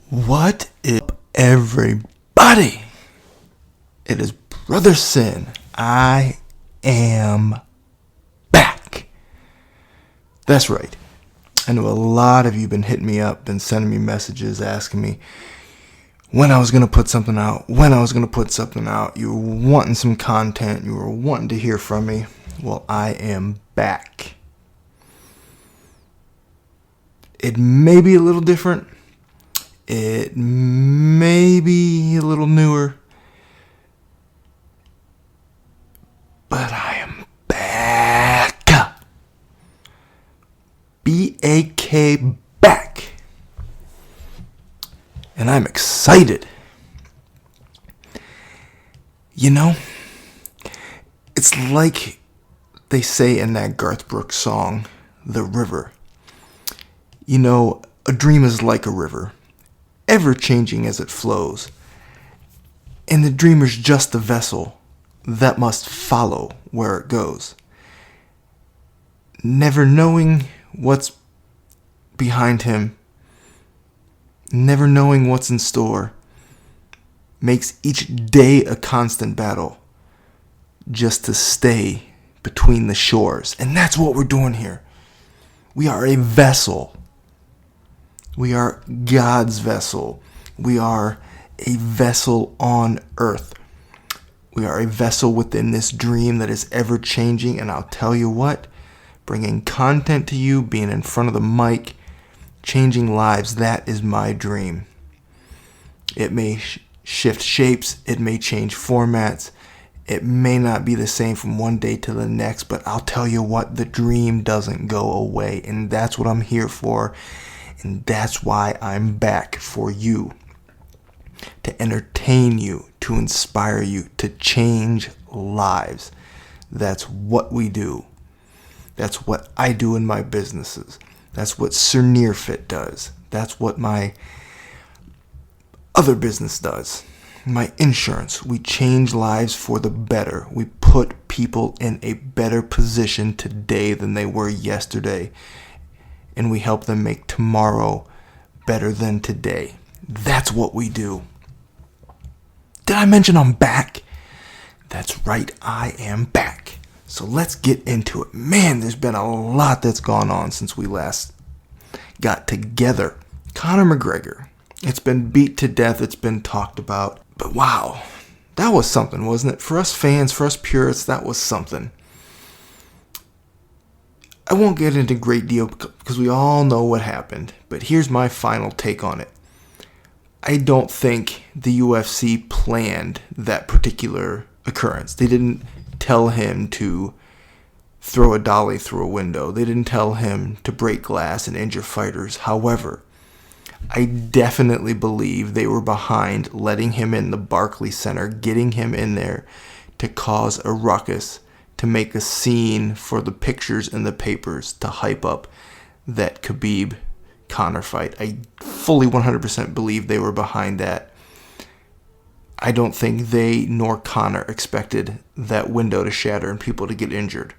What is up, everybody? It is Brother Sin. I am back. That's right. I know a lot of you have been hitting me up, been sending me messages asking me when I was going to put something out, You were wanting some content. You were wanting to hear from me. Well, I am back. It may be a little different. It may be a little newer, but I am back. B-A-K, back. And I'm excited. You know, it's like they say in that Garth Brooks song, The River. You know, a dream is like a river, ever-changing as it flows. And the dreamer's just the vessel that must follow where it goes. Never knowing what's behind him, never knowing what's in store, makes each day a constant battle just to stay between the shores. And that's what we're doing here. We are a vessel. We are God's vessel. We are a vessel on earth. We are a vessel within this dream that is ever changing. And I'll tell you what, bringing content to you, being in front of the mic, changing lives, that is my dream. It may shift shapes. It may change formats. It may not be the same from one day to the next. But I'll tell you what, the dream doesn't go away. And that's what I'm here for. And that's why I'm back for you, to entertain you, to inspire you, to change lives. That's what we do. That's what I do in my businesses. That's what SIn-ful does. That's what my other business does. My insurance. We change lives for the better. We put people in a better position today than they were yesterday. And we help them make tomorrow better than today. That's what we do. Did I mention I'm back? That's right, I am back. So let's get into it. Man, there's been a lot that's gone on since we last got together. Conor McGregor. It's been beat to death. It's been talked about. But wow, that was something, wasn't it? For us fans, for us purists, that was something. I won't get into great deal because we all know what happened, but here's my final take on it. I don't think the UFC planned that particular occurrence. They didn't tell him to throw a dolly through a window. They didn't tell him to break glass and injure fighters. However, I definitely believe they were behind letting him in the Barclays Center, getting him in there to cause a ruckus, to make a scene for the pictures in the papers, to hype up that Khabib-Conor fight. I fully 100% believe they were behind that. I don't think they nor Conor expected that window to shatter and people to get injured.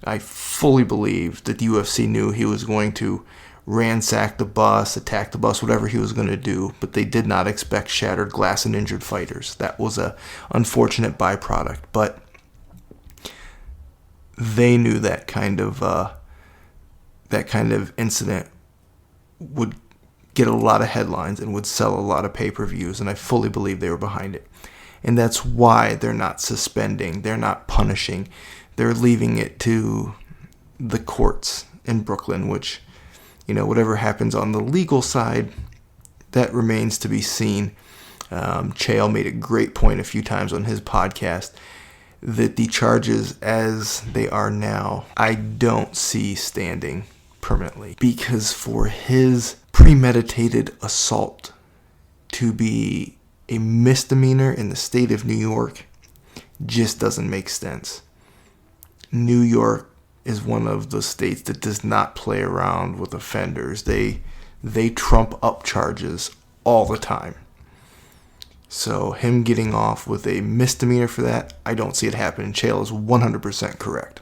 I fully believe that the UFC knew he was going to ransack the bus, attack the bus, whatever he was going to do, but they did not expect shattered glass and injured fighters. That was a unfortunate byproduct, but they knew that kind of incident would get a lot of headlines and would sell a lot of pay-per-views, and I fully believe they were behind it. And that's why they're not suspending, they're not punishing, they're leaving it to the courts in Brooklyn, which, you know, whatever happens on the legal side, that remains to be seen. Chael made a great point a few times on his podcast that the charges as they are now, I don't see standing permanently. Because for his premeditated assault to be a misdemeanor in the state of New York just doesn't make sense. New York is one of the states that does not play around with offenders. They trump up charges all the time. So him getting off with a misdemeanor for that, I don't see it happening. Chael is 100% correct.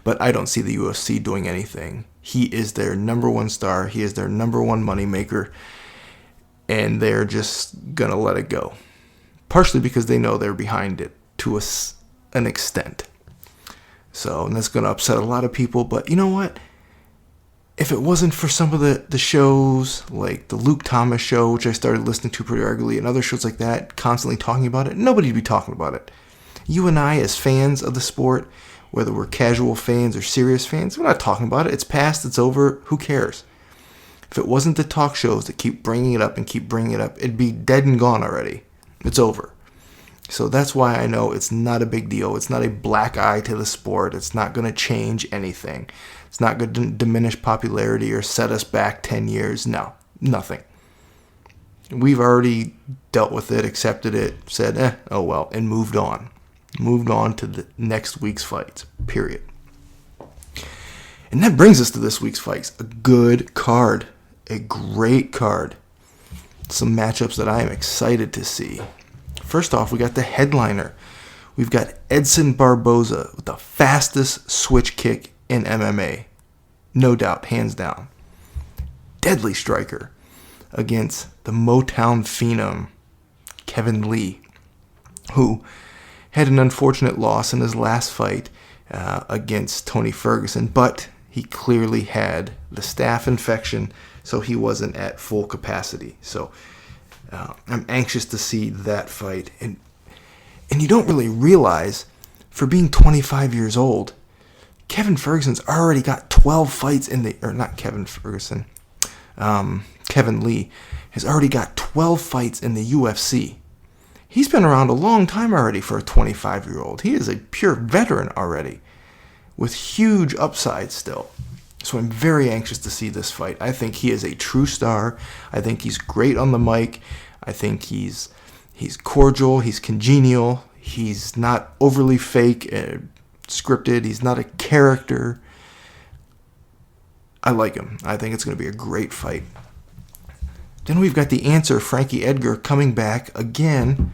But I don't see the UFC doing anything. He is their number one star. He is their number one moneymaker. And they're just going to let it go. Partially because they know they're behind it to an extent. So, and that's going to upset a lot of people. But you know what? If it wasn't for some of the shows, like the Luke Thomas show, which I started listening to pretty regularly, and other shows like that, constantly talking about it, nobody'd be talking about it. You and I, as fans of the sport, whether we're casual fans or serious fans, we're not talking about it. It's past, it's over, who cares? If it wasn't the talk shows that keep bringing it up and keep bringing it up, it'd be dead and gone already. It's over. So that's why I know it's not a big deal. It's not a black eye to the sport. It's not going to change anything. It's not going to diminish popularity or set us back 10 years. No, nothing. We've already dealt with it, accepted it, said, oh well, and moved on. Moved on to the next week's fights, period. And that brings us to this week's fights. A good card. A great card. Some matchups that I am excited to see. First off, we got the headliner. We've got Edson Barboza with the fastest switch kick in MMA. No doubt, hands down. Deadly striker against the Motown phenom, Kevin Lee, who had an unfortunate loss in his last fight against Tony Ferguson, but he clearly had the staph infection, so he wasn't at full capacity. So I'm anxious to see that fight. And you don't really realize, for being 25 years old, Kevin Ferguson's already got 12 fights in the... Or not Kevin Ferguson. Kevin Lee has already got 12 fights in the UFC. He's been around a long time already for a 25-year-old. He is a pure veteran already, with huge upside still. So I'm very anxious to see this fight. I think he is a true star. I think he's great on the mic. I think he's cordial. He's congenial. He's not overly fake, scripted. He's not a character. I like him. I think it's going to be a great fight. Then we've got the answer, Frankie Edgar, coming back again.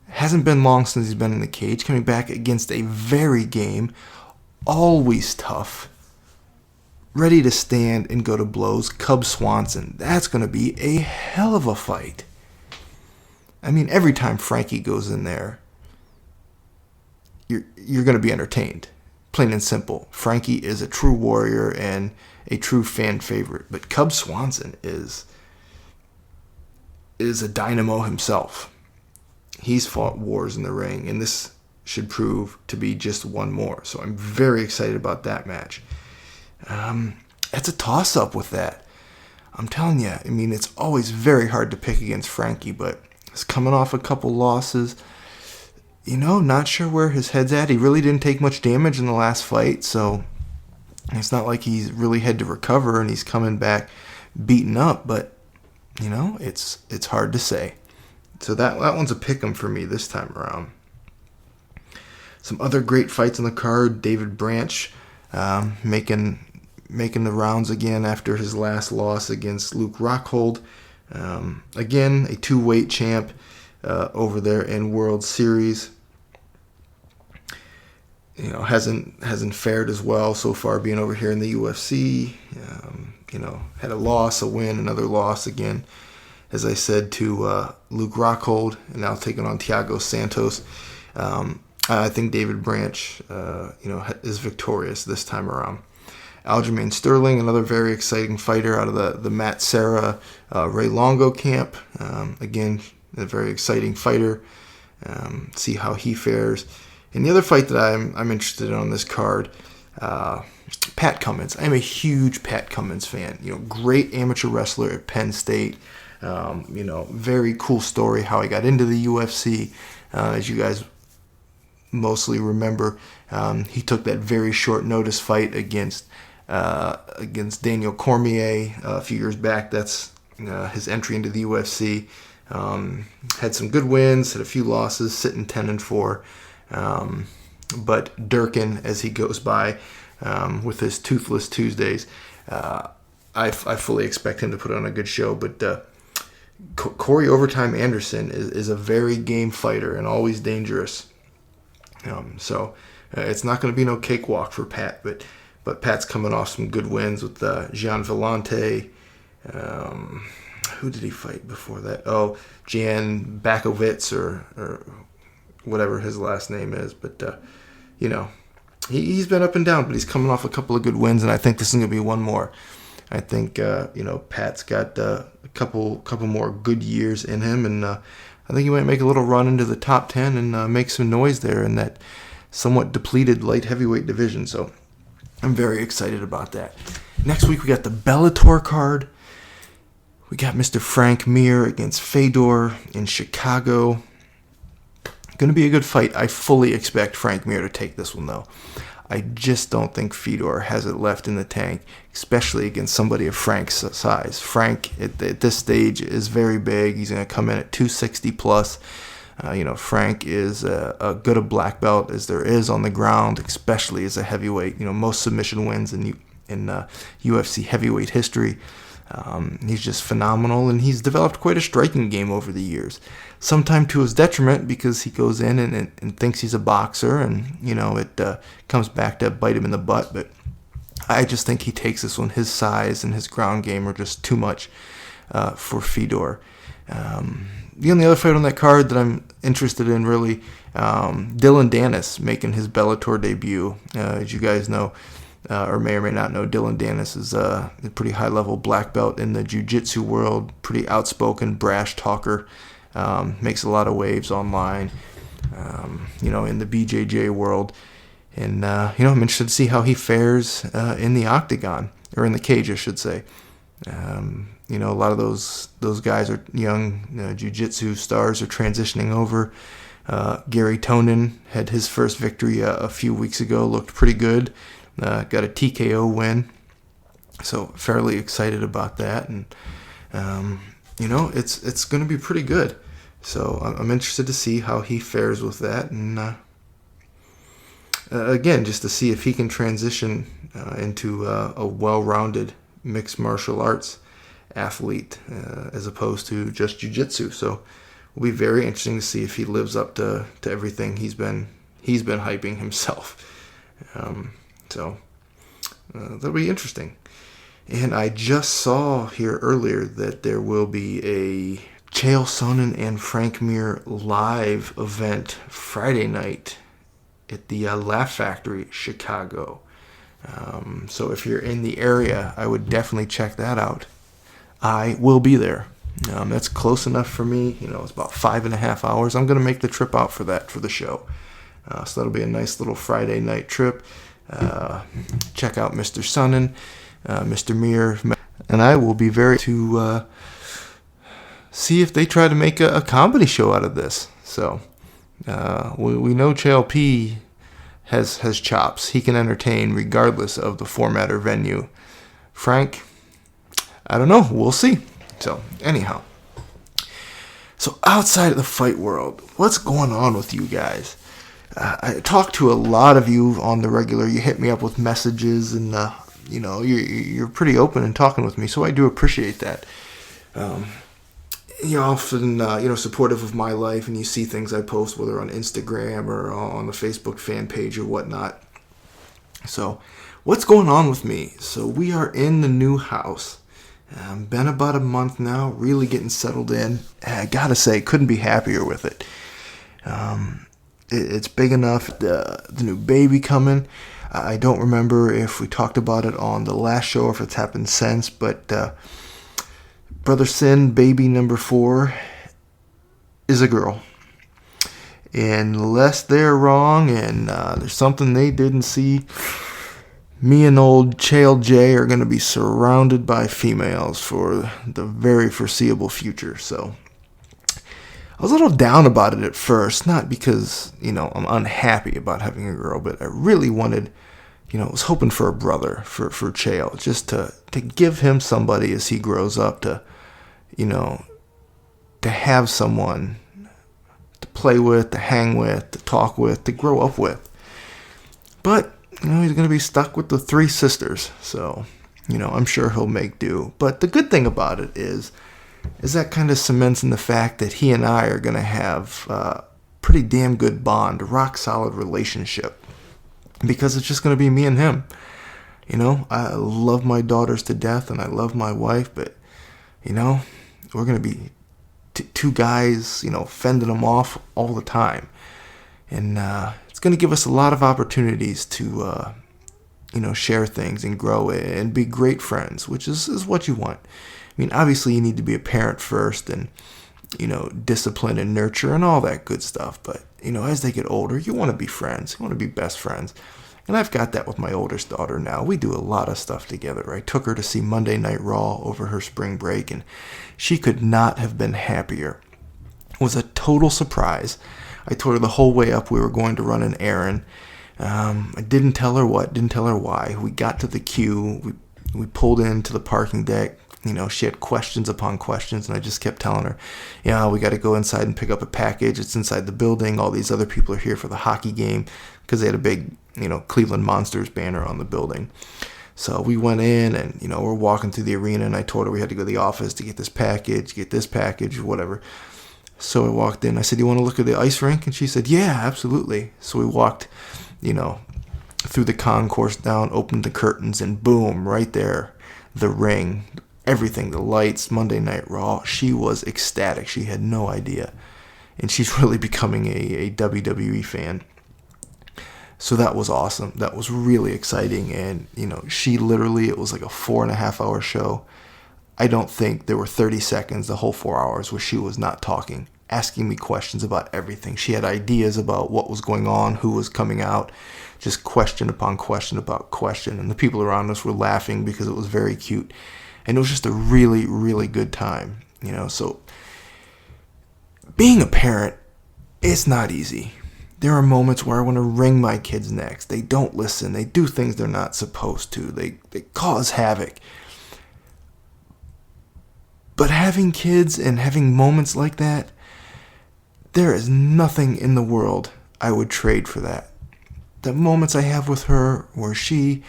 Hasn't been long since he's been in the cage. Coming back against a very game, always tough, ready to stand and go to blows, Cub Swanson. That's going to be a hell of a fight. I mean, every time Frankie goes in there, you're going to be entertained. Plain and simple. Frankie is a true warrior and a true fan favorite. But Cub Swanson is a dynamo himself. He's fought wars in the ring, and this should prove to be just one more. So I'm very excited about that match. It's a toss-up with that. I'm telling you, I mean, it's always very hard to pick against Frankie, but he's coming off a couple losses. You know, not sure where his head's at. He really didn't take much damage in the last fight, so it's not like he's really had to recover and he's coming back beaten up, but, you know, it's hard to say. So that one's a pick'em for me this time around. Some other great fights on the card. David Branch making the rounds again after his last loss against Luke Rockhold. Again, a two-weight champ over there in World Series. You know, hasn't fared as well so far being over here in the UFC. You know, had a loss, a win, another loss again. As I said, to Luke Rockhold, and now taking on Thiago Santos. I think David Branch, is victorious this time around. Aljamain Sterling, another very exciting fighter out of the Matt Serra, Ray Longo camp. Again, a very exciting fighter. See how he fares. And the other fight that I'm interested in on this card, Pat Cummins. I'm a huge Pat Cummins fan. You know, great amateur wrestler at Penn State. Very cool story how he got into the UFC. As you guys mostly remember, he took that very short notice fight against Daniel Cormier a few years back. That's his entry into the UFC. Had some good wins, had a few losses, sitting 10-4. But Durkin, as he goes by with his Toothless Tuesdays, I fully expect him to put on a good show. But Corey Overtime Anderson is a very game fighter and always dangerous. So It's not going to be no cakewalk for Pat, but Pat's coming off some good wins with Gian Vellante. Who did he fight before that? Oh, Jan Bakovitz or whatever his last name is. But, he's been up and down, but he's coming off a couple of good wins, and I think this is going to be one more. I think, Pat's got a couple more good years in him, and I think he might make a little run into the top 10 and make some noise there in that somewhat depleted light heavyweight division. So I'm very excited about that. Next week we got the Bellator card. We got Mr. Frank Mir against Fedor in Chicago. Going to be a good fight. I fully expect Frank Mir to take this one, though. I just don't think Fedor has it left in the tank, especially against somebody of Frank's size. Frank, at this stage, is very big. He's going to come in at 260 plus. Frank is a good a black belt as there is on the ground, especially as a heavyweight. Most submission wins in UFC heavyweight history. He's just phenomenal, and he's developed quite a striking game over the years. Sometimes to his detriment because he goes in and thinks he's a boxer, and it comes back to bite him in the butt. But I just think he takes this one. His size and his ground game are just too much for Fedor. The only other fight on that card that I'm interested in, really, Dylan Danis making his Bellator debut. As you guys know, or may or may not know, Dylan Danis is a pretty high-level black belt in the jiu-jitsu world, pretty outspoken, brash talker, makes a lot of waves online, in the BJJ world. And, I'm interested to see how he fares in the octagon, or in the cage, I should say. A lot of those guys are young jiu-jitsu stars are transitioning over. Gary Tonin had his first victory a few weeks ago, looked pretty good. Got a TKO win, so fairly excited about that, and it's going to be pretty good. So I'm interested to see how he fares with that, and again, just to see if he can transition into a well-rounded mixed martial arts athlete as opposed to just jiu-jitsu. So it'll be very interesting to see if he lives up to everything he's been hyping himself. So that'll be interesting. And I just saw here earlier that there will be a Chael Sonnen and Frank Mir live event Friday night at the Laugh Factory, Chicago. So if you're in the area, I would definitely check that out. I will be there. That's close enough for me. It's about 5.5 hours. I'm going to make the trip out for the show. So that'll be a nice little Friday night trip. Check out Mr. Sonnen, Mr. Mir, and I will be very to see if they try to make a comedy show out of this. So we know Chael P has chops. He can entertain regardless of the format or venue. Frank, I don't know. We'll see. So anyhow, so outside of the fight world, what's going on with you guys? I talk to a lot of you on the regular. You hit me up with messages, and you're pretty open and talking with me, so I do appreciate that. You're often supportive of my life, and you see things I post, whether on Instagram or on the Facebook fan page or whatnot. So, what's going on with me? So we are in the new house. Been about a month now, really getting settled in. I gotta say, couldn't be happier with it. It's big enough. The new baby coming. I don't remember if we talked about it on the last show or if it's happened since, but Brother Sin, baby number 4, is a girl. Unless they're wrong and there's something they didn't see, me and old Chael J are going to be surrounded by females for the very foreseeable future. So I was a little down about it at first, not because, I'm unhappy about having a girl, but I really wanted, I was hoping for a brother for Chael, just to give him somebody as he grows up to have someone to play with, to hang with, to talk with, to grow up with. But, he's going to be stuck with the 3 sisters, so, I'm sure he'll make do. But the good thing about it is that kind of cements in the fact that he and I are going to have a pretty damn good bond, a rock-solid relationship. because it's just going to be me and him. I love my daughters to death, and I love my wife, but, we're going to be two guys, fending them off all the time. And it's going to give us a lot of opportunities to, share things and grow and be great friends, which is what you want. I mean, obviously you need to be a parent first and, discipline and nurture and all that good stuff. But, as they get older, you want to be friends. You want to be best friends. And I've got that with my oldest daughter now. We do a lot of stuff together. I took her to see Monday Night Raw over her spring break, and she could not have been happier. It was a total surprise. I told her the whole way up we were going to run an errand. I didn't tell her what, didn't tell her why. We got to the queue. We pulled into the parking deck. She had questions upon questions, and I just kept telling her, we got to go inside and pick up a package. It's inside the building. All these other people are here for the hockey game because they had a big, Cleveland Monsters banner on the building. So we went in and, we're walking through the arena, and I told her we had to go to the office to get this package, whatever. So I walked in. I said, "Do you want to look at the ice rink?" And she said, "Yeah, absolutely." So we walked, through the concourse down, opened the curtains, and boom, right there, the ring, everything, the lights, Monday Night Raw. She was ecstatic. She had no idea. And she's really becoming a WWE fan. So that was awesome. That was really exciting. And, she literally, it was like a 4.5-hour show. I don't think there were 30 seconds, the whole 4 hours, where she was not talking, asking me questions about everything. She had ideas about what was going on, who was coming out, just question upon question about question. And the people around us were laughing because it was very cute. And it was just a really, really good time, So being a parent, it's not easy. There are moments where I want to wring my kids' necks. They don't listen. They do things they're not supposed to. They cause havoc. But having kids and having moments like that, there is nothing in the world I would trade for that. The moments I have with her where she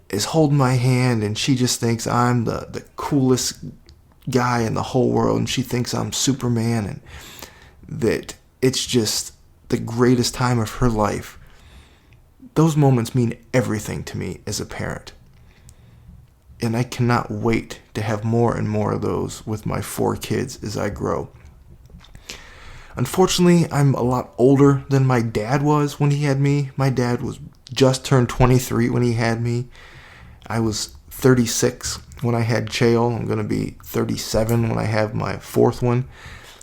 is holding my hand and she just thinks I'm the coolest guy in the whole world, and she thinks I'm Superman, and that it's just the greatest time of her life. Those moments mean everything to me as a parent. And I cannot wait to have more and more of those with my 4 kids as I grow. Unfortunately, I'm a lot older than my dad was when he had me. My dad was just turned 23 when he had me. I was 36 when I had Chael. I'm going to be 37 when I have my 4th one.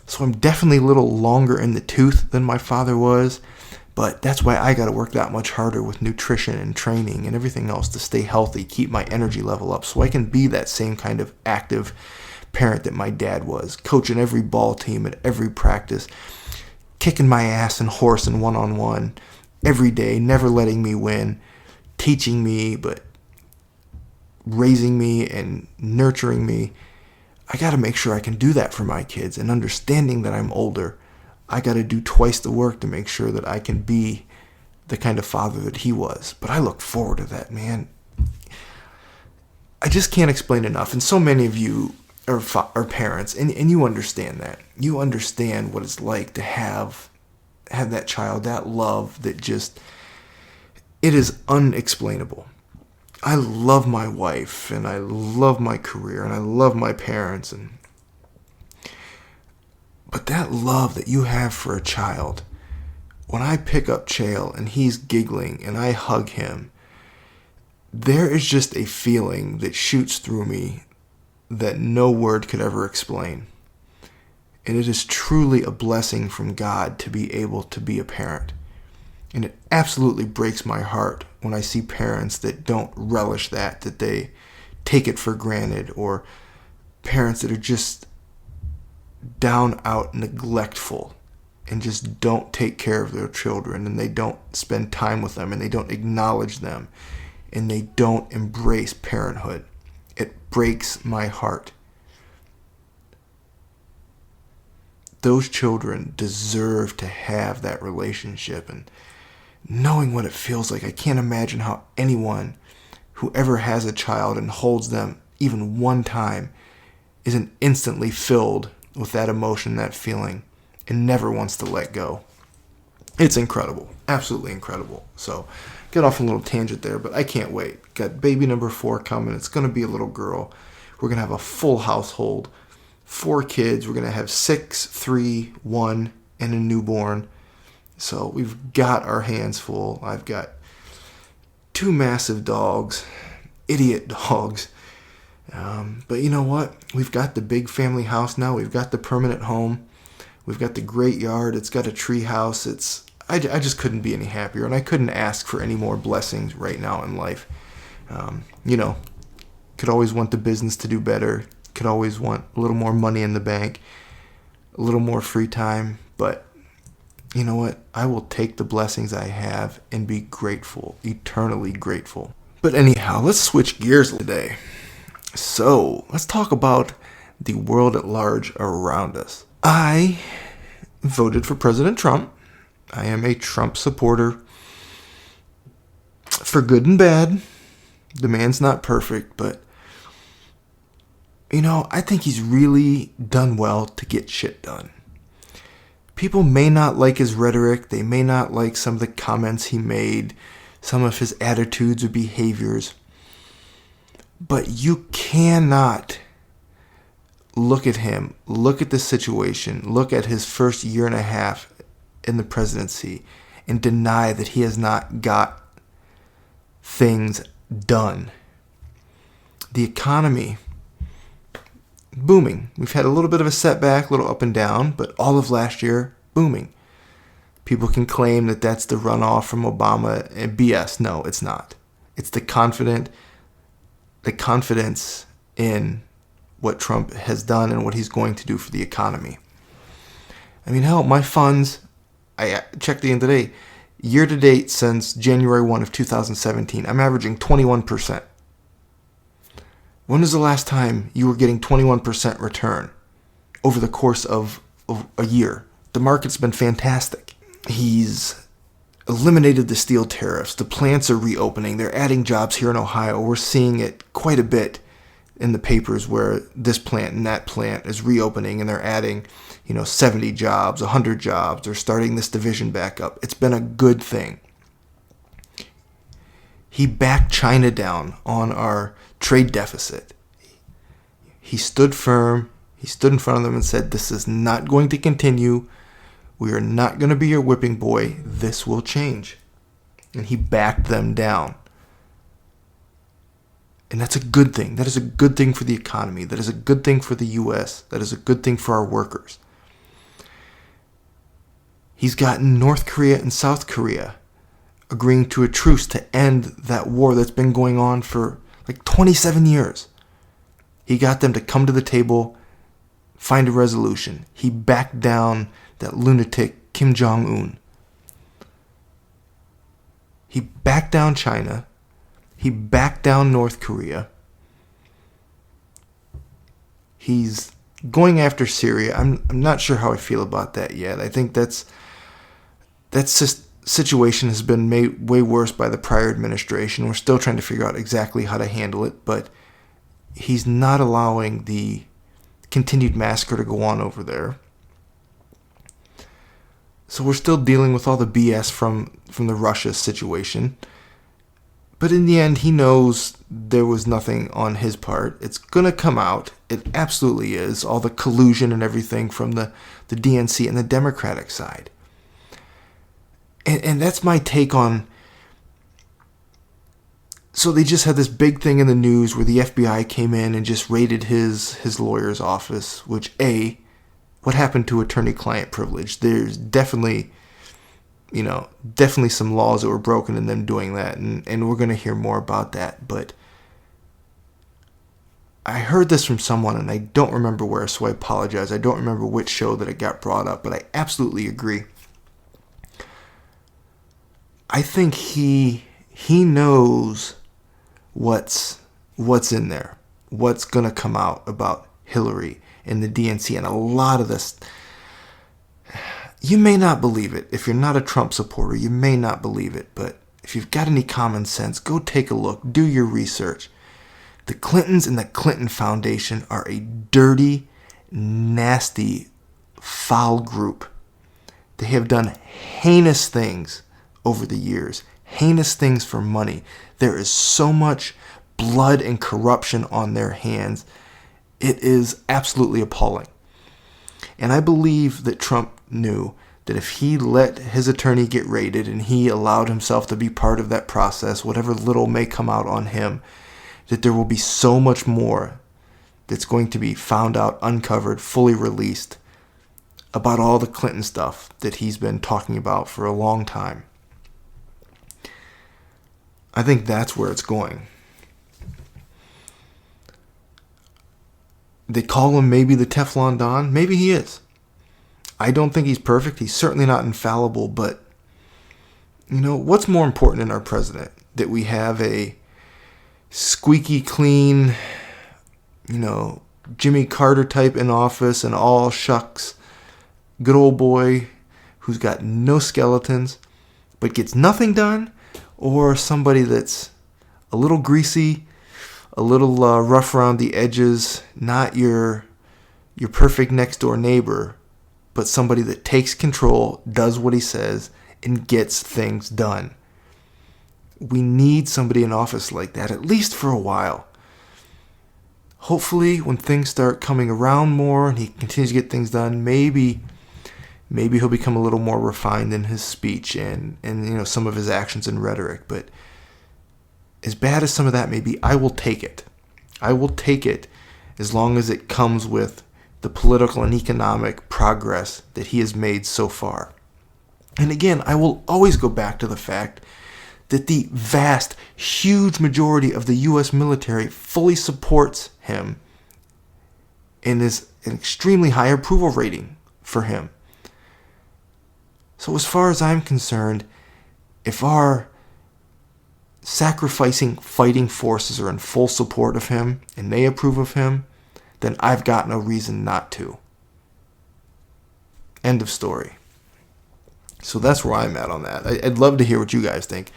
So I'm definitely a little longer in the tooth than my father was. But that's why I got to work that much harder with nutrition and training and everything else to stay healthy, keep my energy level up, so I can be that same kind of active parent that my dad was, coaching every ball team at every practice, kicking my ass and horse and one-on-one every day, never letting me win, teaching me, but raising me and nurturing me. I got to make sure I can do that for my kids, and understanding that I'm older, I got to do twice the work to make sure that I can be the kind of father that he was. But I look forward to that, man. I just can't explain enough. And so many of you are parents, and you understand that. You understand what it's like to have that child, that love that just, it is unexplainable. I love my wife, and I love my career, and I love my parents, but that love that you have for a child, when I pick up Chael and he's giggling and I hug him, there is just a feeling that shoots through me that no word could ever explain. And it is truly a blessing from God to be able to be a parent. And it absolutely breaks my heart when I see parents that don't relish that they take it for granted, or parents that are just down out neglectful and just don't take care of their children, and they don't spend time with them, and they don't acknowledge them, and they don't embrace parenthood. It breaks my heart. Those children deserve to have that relationship, and knowing what it feels like, I can't imagine how anyone who ever has a child and holds them even one time isn't instantly filled with that emotion, that feeling, and never wants to let go. It's incredible. Absolutely incredible. So get off a little tangent there, but I can't wait. Got baby number 4 coming. It's going to be a little girl. We're going to have a full household. 4 kids. We're going to have 6, 3, 1, and a newborn. So we've got our hands full. I've got 2 massive dogs. Idiot dogs. But you know what? We've got the big family house now. We've got the permanent home. We've got the great yard. It's got a tree house. I just couldn't be any happier, and I couldn't ask for any more blessings right now in life. Could always want the business to do better. Could always want a little more money in the bank, a little more free time. But you know what? I will take the blessings I have and be grateful, eternally grateful. But anyhow, let's switch gears today. So let's talk about the world at large around us. I voted for President Trump. I am a Trump supporter for good and bad. The man's not perfect, but I think he's really done well to get shit done. People may not like his rhetoric. They may not like some of the comments he made, some of his attitudes or behaviors. But you cannot look at him, look at the situation, look at his first year and a half in the presidency and deny that he has not got things done. The economy, booming. We've had a little bit of a setback, a little up and down, but all of last year, booming. People can claim that that's the runoff from Obama and BS. No, it's not. It's the confidence in what Trump has done and what he's going to do for the economy. I mean, hell, my funds, I checked the end of the day, year to date since January 1 of 2017, I'm averaging 21%. When was the last time you were getting 21% return over the course of a year? The market's been fantastic. He's eliminated the steel tariffs. The plants are reopening. They're adding jobs here in Ohio. We're seeing it quite a bit in the papers where this plant and that plant is reopening and they're adding, 70 jobs, 100 jobs. They're starting this division back up. It's been a good thing. He backed China down on our trade deficit. He stood firm. He stood in front of them and said, this is not going to continue. We are not going to be your whipping boy. This will change. And he backed them down. And that's a good thing. That is a good thing for the economy. That is a good thing for the U.S. That is a good thing for our workers. He's gotten North Korea and South Korea agreeing to a truce to end that war that's been going on for like 27 years. He got them to come to the table, find a resolution. He backed down that lunatic Kim Jong-un. He backed down China. He backed down North Korea. He's going after Syria. I'm not sure how I feel about that yet. I think that's situation has been made way worse by the prior administration. We're still trying to figure out exactly how to handle it, but he's not allowing the continued massacre to go on over there. So we're still dealing with all the BS from the Russia situation. But in the end, he knows there was nothing on his part. It's going to come out. It absolutely is. All the collusion and everything from the DNC and the Democratic side. And that's my take on... So they just had this big thing in the news where the FBI came in and just raided his lawyer's office, which, what happened to attorney-client privilege? There's definitely some laws that were broken in them doing that, and we're going to hear more about that. But I heard this from someone, and I don't remember where, so I apologize. I don't remember which show that it got brought up, but I absolutely agree. I think he knows what's in there, what's going to come out about Hillary and the DNC, and a lot of this. You may not believe it. If you're not a Trump supporter, you may not believe it, but if you've got any common sense, go take a look, do your research. The Clintons and the Clinton Foundation are a dirty, nasty, foul group. They have done heinous things over the years. heinous things for money. There is so much blood and corruption on their hands. It is absolutely appalling. And I believe that Trump knew that if he let his attorney get raided and he allowed himself to be part of that process, whatever little may come out on him, that there will be so much more that's going to be found out, uncovered, fully released about all the Clinton stuff that he's been talking about for a long time. I think that's where it's going. They call him maybe the Teflon Don. Maybe he is. I don't think he's perfect. He's certainly not infallible, but what's more important in our president? That we have a squeaky clean, Jimmy Carter type in office and all shucks, good old boy who's got no skeletons but gets nothing done, or somebody that's a little greasy, a little rough around the edges, not your perfect next door neighbor, but somebody that takes control, does what he says, and gets things done. We need somebody in office like that, at least for a while. Hopefully, when things start coming around more and he continues to get things done, maybe he'll become a little more refined in his speech and some of his actions and rhetoric. But as bad as some of that may be, I will take it. I will take it as long as it comes with the political and economic progress that he has made so far. And again, I will always go back to the fact that the vast, huge majority of the U.S. military fully supports him and is an extremely high approval rating for him. So as far as I'm concerned, if our sacrificing fighting forces are in full support of him and they approve of him, then I've got no reason not to. End of story. So that's where I'm at on that. I'd love to hear what you guys think.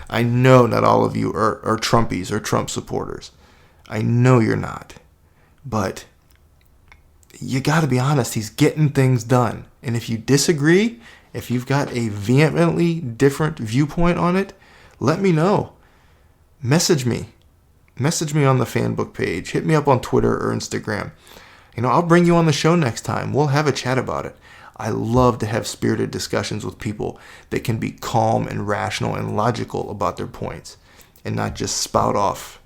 I know not all of you are Trumpies or Trump supporters. I know you're not. But you got to be honest, he's getting things done. And if you disagree, if you've got a vehemently different viewpoint on it, let me know. Message me. Message me on the Fanbook page. Hit me up on Twitter or Instagram. I'll bring you on the show next time. We'll have a chat about it. I love to have spirited discussions with people that can be calm and rational and logical about their points and not just spout off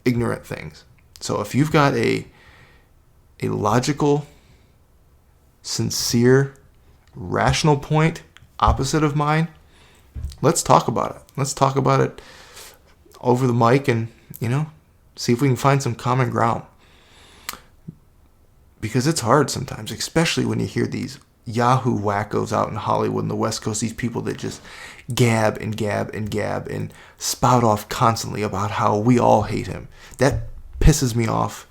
ignorant things. So if you've got a logical, sincere, rational point opposite of mine, let's talk about it. Let's talk about it over the mic and, see if we can find some common ground. Because it's hard sometimes, especially when you hear these Yahoo wackos out in Hollywood and the West Coast, these people that just gab and gab and gab and spout off constantly about how we all hate him. That pisses me off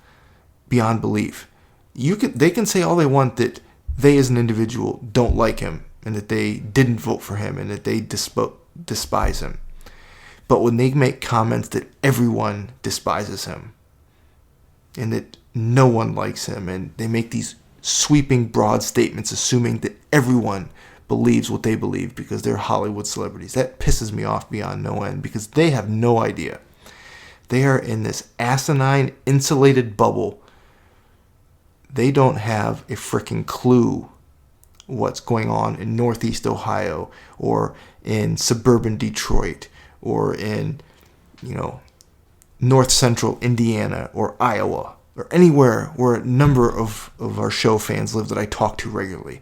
beyond belief. They can say all they want that they as an individual don't like him and that they didn't vote for him and that they despise him. But when they make comments that everyone despises him and that no one likes him, and they make these sweeping broad statements assuming that everyone believes what they believe because they're Hollywood celebrities, that pisses me off beyond no end because they have no idea. They are in this asinine, insulated bubble. They don't have a freaking clue what's going on in Northeast Ohio or in suburban Detroit or in, North Central Indiana or Iowa or anywhere where a number of our show fans live that I talk to regularly.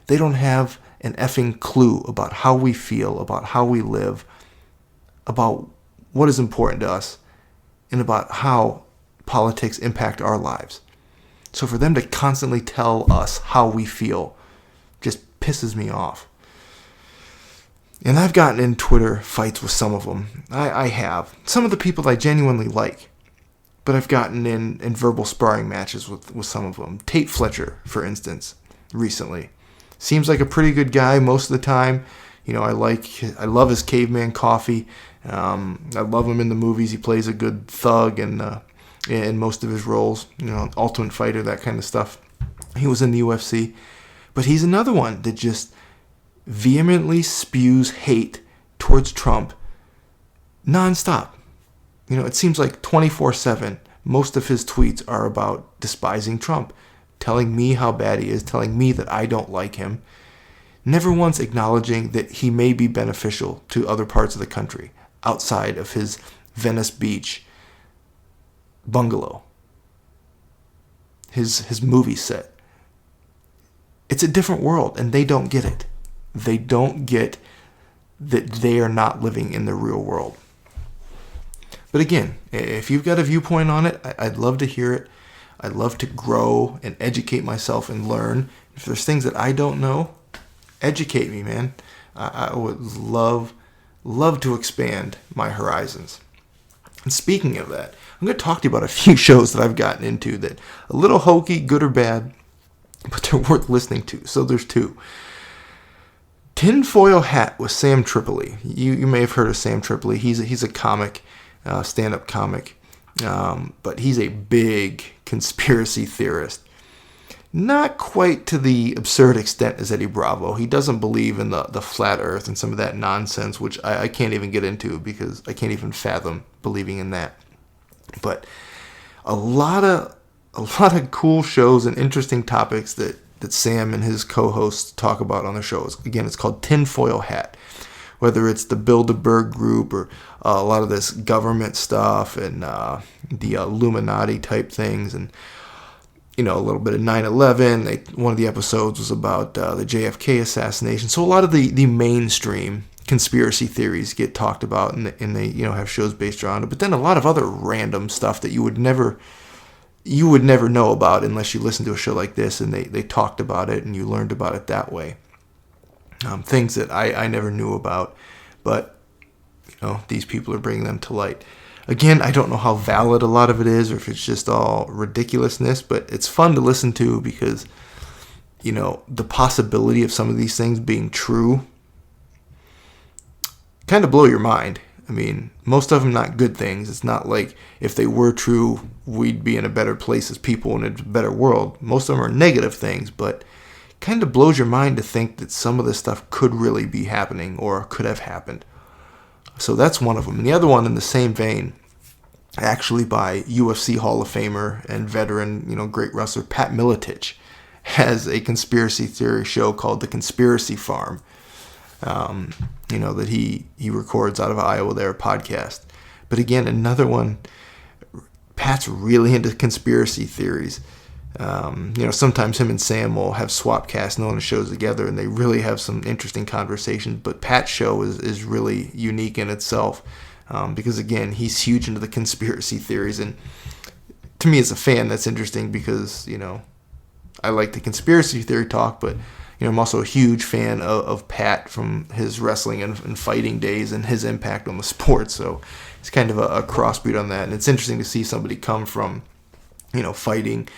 They don't have an effing clue about how we feel, about how we live, about what is important to us, and about how politics impact our lives. So for them to constantly tell us how we feel just pisses me off. And I've gotten in Twitter fights with some of them. I have. Some of the people I genuinely like. But I've gotten in verbal sparring matches with some of them. Tate Fletcher, for instance, recently. Seems like a pretty good guy most of the time. I love his Caveman Coffee. I love him in the movies. He plays a good thug in most of his roles. Ultimate Fighter, that kind of stuff. He was in the UFC. But he's another one that just vehemently spews hate towards Trump nonstop. It seems like 24/7, most of his tweets are about despising Trump, telling me how bad he is, telling me that I don't like him, never once acknowledging that he may be beneficial to other parts of the country outside of his Venice Beach bungalow, his movie set. It's a different world, and they don't get it. They don't get that they are not living in the real world. But again, if you've got a viewpoint on it, I'd love to hear it. I'd love to grow and educate myself and learn. If there's things that I don't know, educate me, man. I would love to expand my horizons. And speaking of that, I'm going to talk to you about a few shows that I've gotten into that a little hokey, good or bad, but they're worth listening to. So there's two. Tinfoil Hat with Sam Tripoli. You may have heard of Sam Tripoli. He's a comic, stand-up comic, but he's a big conspiracy theorist. Not quite to the absurd extent as Eddie Bravo. He doesn't believe in the flat earth and some of that nonsense, which I can't even get into because I can't even fathom believing in that. But a lot of cool shows and interesting topics that Sam and his co-hosts talk about on their shows. Again, it's called Tinfoil Hat. Whether it's the Bilderberg Group or a lot of this government stuff and the Illuminati type things, and a little bit of 9/11. One of the episodes was about the JFK assassination. So a lot of the mainstream conspiracy theories get talked about, and they have shows based around it. But then a lot of other random stuff that you would never know about unless you listen to a show like this, and they talked about it and you learned about it that way. Things that I never knew about, but these people are bringing them to light. Again, I don't know how valid a lot of it is, or if it's just all ridiculousness, but it's fun to listen to because, the possibility of some of these things being true kind of blow your mind. I mean, most of them not good things. It's not like if they were true, we'd be in a better place as people in a better world. Most of them are negative things, but kind of blows your mind to think that some of this stuff could really be happening or could have happened. So that's one of them. And the other one in the same vein, actually by UFC Hall of Famer and veteran, great wrestler Pat Miletich, has a conspiracy theory show called The Conspiracy Farm. That he records out of Iowa there, a podcast. But again, another one, Pat's really into conspiracy theories. Sometimes him and Sam will have swap casts and on shows together, and they really have some interesting conversations. But Pat's show is really unique in itself because, again, he's huge into the conspiracy theories. And to me as a fan, that's interesting because, I like the conspiracy theory talk, but I'm also a huge fan of Pat from his wrestling and fighting days and his impact on the sport. So it's kind of a crossbreed on that. And it's interesting to see somebody come from, fighting,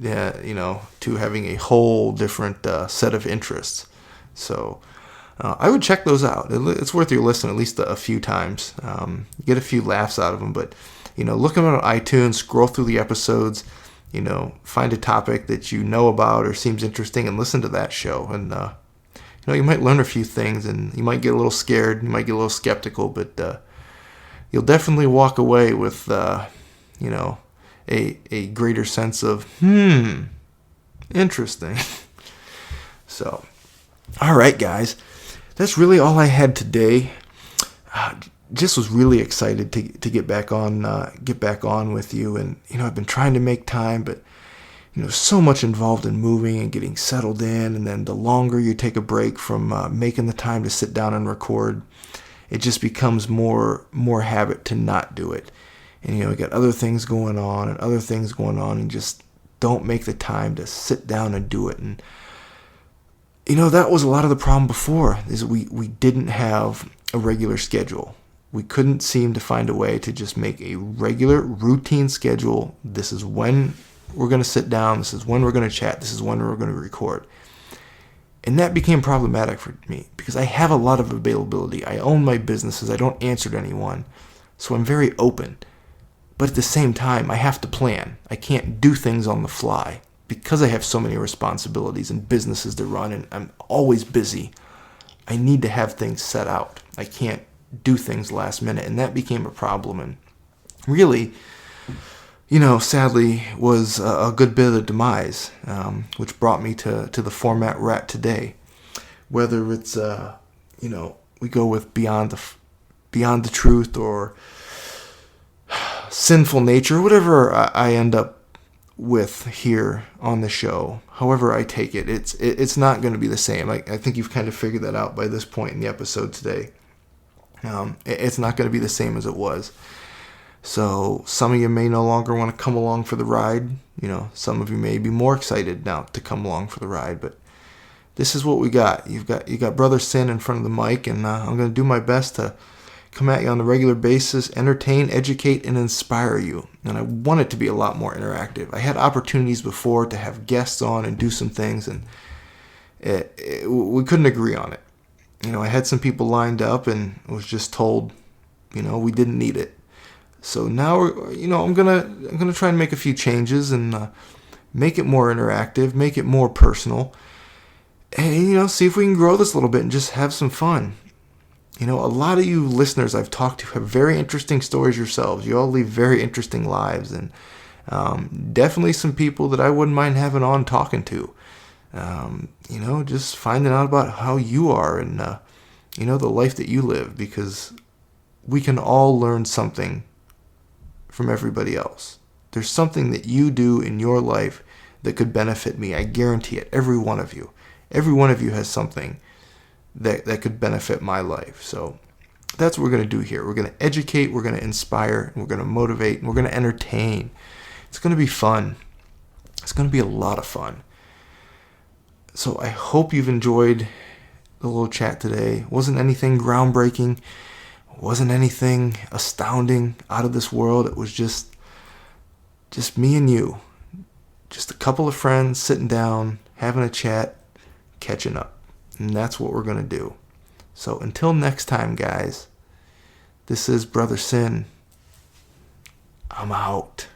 to having a whole different set of interests. So I would check those out. It's worth your listen at least a few times. Get a few laughs out of them. But, look them up on iTunes, scroll through the episodes, find a topic that you know about or seems interesting and listen to that show. And, you might learn a few things and you might get a little scared, you might get a little skeptical, but you'll definitely walk away with, a greater sense of, interesting. So, all right, guys, that's really all I had today. Just was really excited to get back on with you, and I've been trying to make time, but so much involved in moving and getting settled in, and then the longer you take a break from making the time to sit down and record, it just becomes more habit to not do it. And we got other things going on, and just don't make the time to sit down and do it. And that was a lot of the problem before, is we didn't have a regular schedule. We couldn't seem to find a way to just make a regular routine schedule. This is when we're going to sit down. This is when we're going to chat. This is when we're going to record. And that became problematic for me because I have a lot of availability. I own my businesses. I don't answer to anyone. So I'm very open. But at the same time, I have to plan. I can't do things on the fly because I have so many responsibilities and businesses to run, and I'm always busy. I need to have things set out. I can't do things last minute, and that became a problem. And really, sadly, was a good bit of the demise, which brought me to the format we're at today. Whether it's, we go with Beyond the Truth or SIn-ful Nature, whatever I end up with here on the show, however I take it, it's not going to be the same. I think you've kind of figured that out by this point in the episode today. It's not going to be the same as it was. So some of you may no longer want to come along for the ride. Some of you may be more excited now to come along for the ride. But this is what we got. You got Brother Sin in front of the mic, and I'm going to do my best to come at you on a regular basis, entertain, educate, and inspire you. And I want it to be a lot more interactive. I had opportunities before to have guests on and do some things, and we couldn't agree on it. I had some people lined up and was just told, we didn't need it. So now, I'm gonna try and make a few changes and make it more interactive, make it more personal, and see if we can grow this a little bit and just have some fun. A lot of you listeners I've talked to have very interesting stories yourselves. You all lead very interesting lives, and definitely some people that I wouldn't mind having on talking to. Just finding out about how you are and the life that you live, because we can all learn something from everybody else. There's something that you do in your life that could benefit me. I guarantee it. Every one of you has something that could benefit my life. So that's what we're going to do here. We're going to educate, we're going to inspire, and we're going to motivate, and we're going to entertain. It's going to be fun. It's going to be a lot of fun. So I hope you've enjoyed the little chat today. It wasn't anything groundbreaking. It wasn't anything astounding, out of this world. It was just me and you. Just a couple of friends sitting down, having a chat, catching up. And that's what we're going to do. So until next time, guys, this is Brother Sin. I'm out.